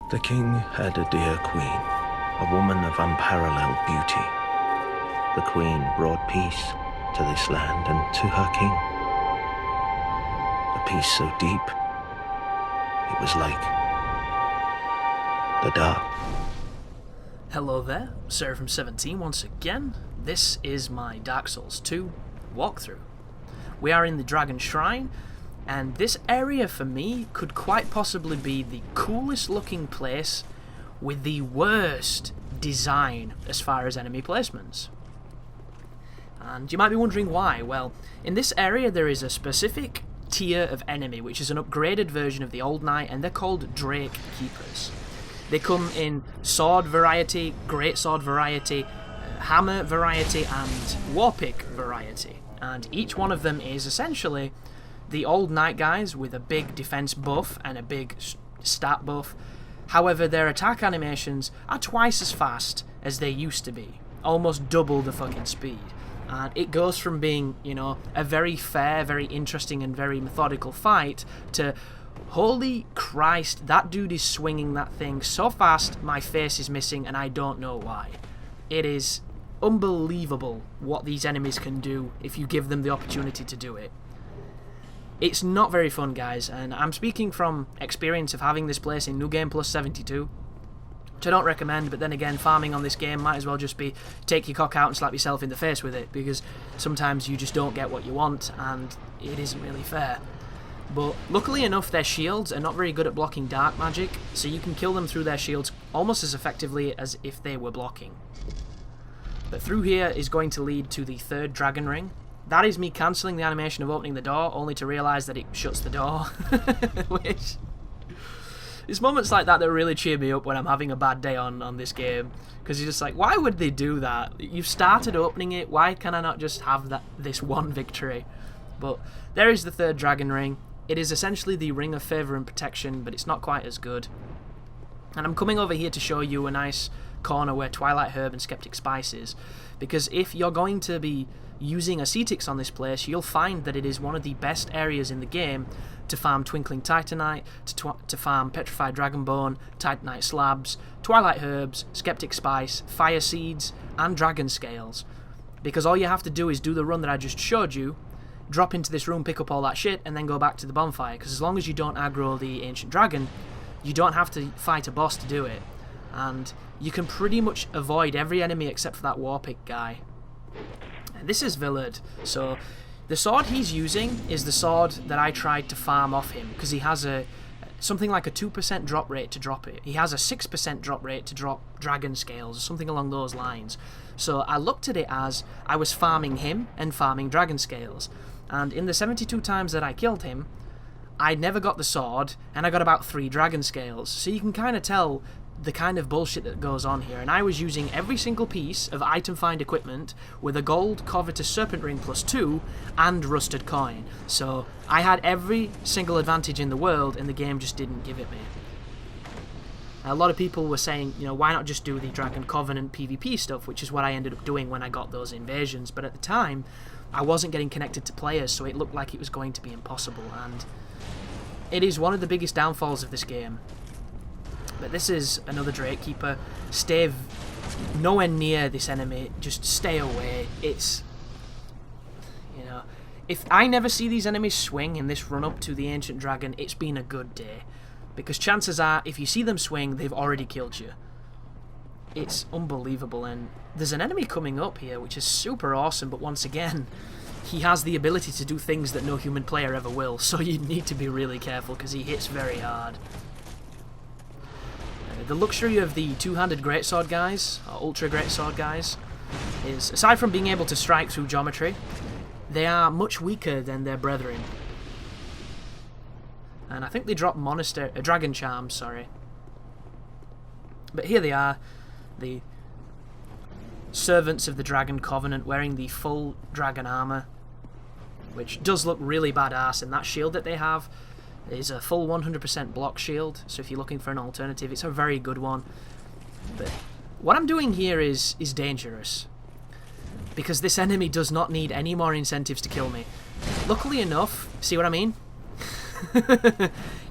The king had a dear queen, a woman of unparalleled beauty. The queen brought peace to this land and to her king. A peace so deep, it was like the dark. Hello there, Seraphim17 once again. This is my Dark Souls 2 walkthrough. We are in the Dragon Shrine, and this area for me could quite possibly be the coolest looking place with the worst design as far as enemy placements. And you might be wondering why. Well, in this area there is a specific tier of enemy which is an upgraded version of the Old Knight, and they're called Drake Keepers. They come in sword variety, greatsword variety, hammer variety, and warpick variety. And each one of them is essentially the Old Knight guys with a big defense buff and a big stat buff. However, their attack animations are twice as fast as they used to be. Almost double the fucking speed. And it goes from being, you know, a very fair, very interesting and very methodical fight to, holy Christ, that dude is swinging that thing so fast my face is missing and I don't know why. It is unbelievable what these enemies can do if you give them the opportunity to do it. It's not very fun, guys, and I'm speaking from experience of having this place in New Game Plus 72, which I don't recommend, but then again, farming on this game might as well just be take your cock out and slap yourself in the face with it, because sometimes you just don't get what you want, and it isn't really fair. But luckily enough, their shields are not very good at blocking dark magic, so you can kill them through their shields almost as effectively as if they were blocking. But through here is going to lead to the third dragon ring. That is me cancelling the animation of opening the door, only to realise that it shuts the door. Which... it's moments like that that really cheer me up when I'm having a bad day on this game. Because you're just like, why would they do that? You've started opening it, why can I not just have this one victory? But there is the third dragon ring. It is essentially the Ring of Favour and Protection, but it's not quite as good. And I'm coming over here to show you a nice corner where Twilight Herb and Skeptic Spice is. Because if you're going to be using Acetics on this place, you'll find that it is one of the best areas in the game to farm Twinkling Titanite, to farm Petrified Dragonbone, Titanite Slabs, Twilight Herbs, Skeptic Spice, Fire Seeds, and Dragon Scales. Because all you have to do is do the run that I just showed you, drop into this room, pick up all that shit, and then go back to the bonfire. Because as long as you don't aggro the Ancient Dragon, you don't have to fight a boss to do it. And you can pretty much avoid every enemy except for that Warpick guy. And this is Villard, so the sword he's using is the sword that I tried to farm off him, because he has something like a 2% drop rate to drop it. He has a 6% drop rate to drop Dragon Scales, or something along those lines. So I looked at it as I was farming him and farming Dragon Scales. And in the 72 times that I killed him, I never got the sword, and I got about 3 Dragon Scales. So you can kind of tell the kind of bullshit that goes on here. And I was using every single piece of item find equipment with a gold Covetous Serpent Ring +2 and rusted coin. So I had every single advantage in the world, and the game just didn't give it me. A lot of people were saying, you know, why not just do the Dragon Covenant PvP stuff, which is what I ended up doing when I got those invasions. But at the time, I wasn't getting connected to players, so it looked like it was going to be impossible. And it is one of the biggest downfalls of this game. But this is another Drake Keeper. Stay nowhere near this enemy. Just stay away. It's... you know... if I never see these enemies swing in this run-up to the Ancient Dragon, it's been a good day. Because chances are, if you see them swing, they've already killed you. It's unbelievable, and there's an enemy coming up here, which is super awesome, but once again, he has the ability to do things that no human player ever will, so you need to be really careful, because he hits very hard. The luxury of the two-handed greatsword guys, or ultra greatsword guys, is, aside from being able to strike through geometry, they are much weaker than their brethren. And I think they drop dragon charms, sorry. But here they are, the servants of the Dragon Covenant wearing the full dragon armor, which does look really badass, and that shield that they have is a full 100% block shield, so if you're looking for an alternative, it's a very good one. But what I'm doing here is dangerous, because this enemy does not need any more incentives to kill me. Luckily enough, see what I mean?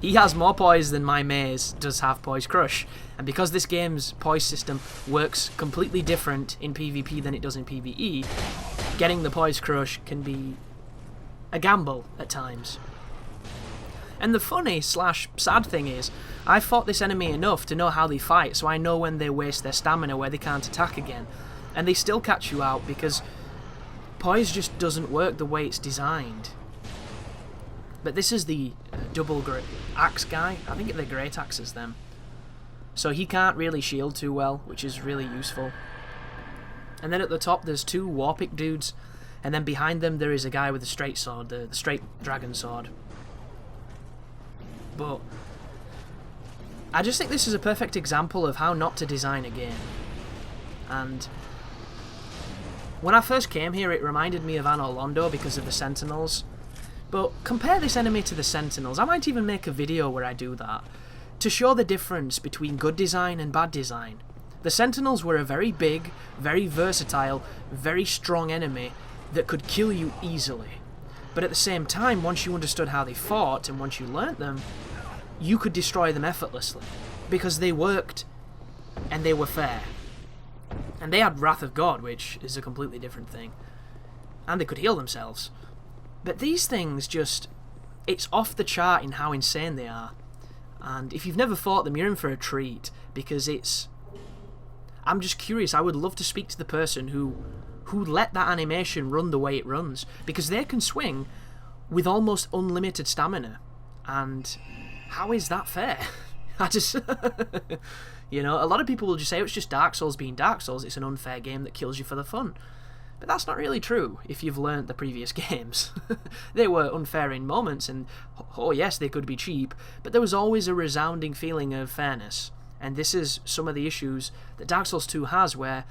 He has more poise than my maze does have poise crush. And because this game's poise system works completely different in PvP than it does in PvE, getting the poise crush can be a gamble at times. And the funny / sad thing is, I fought this enemy enough to know how they fight, so I know when they waste their stamina, where they can't attack again. And they still catch you out because poise just doesn't work the way it's designed. But this is the double axe guy. I think they're great axes then. So he can't really shield too well, which is really useful. And then at the top there's 2 Warpic dudes, and then behind them there is a guy with a straight sword, the straight dragon sword. But I just think this is a perfect example of how not to design a game. And when I first came here, it reminded me of Anno Londo because of the Sentinels. But compare this enemy to the Sentinels. I might even make a video where I do that, to show the difference between good design and bad design. The Sentinels were a very big, very versatile, very strong enemy that could kill you easily. But at the same time, once you understood how they fought and once you learnt them, you could destroy them effortlessly, because they worked and they were fair. And they had Wrath of God, which is a completely different thing. And they could heal themselves. But these things just... it's off the chart in how insane they are. And if you've never fought them, you're in for a treat, because it's... I'm just curious. I would love to speak to the person who let that animation run the way it runs, because they can swing with almost unlimited stamina. And how is that fair? I just... you know, a lot of people will just say, oh, it's just Dark Souls being Dark Souls, it's an unfair game that kills you for the fun. But that's not really true if you've learnt the previous games. They were unfair in moments, and oh yes, they could be cheap, but there was always a resounding feeling of fairness. And this is some of the issues that Dark Souls 2 has, where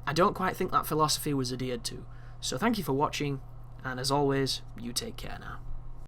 I don't quite think that philosophy was adhered to. So thank you for watching, and as always, you take care now.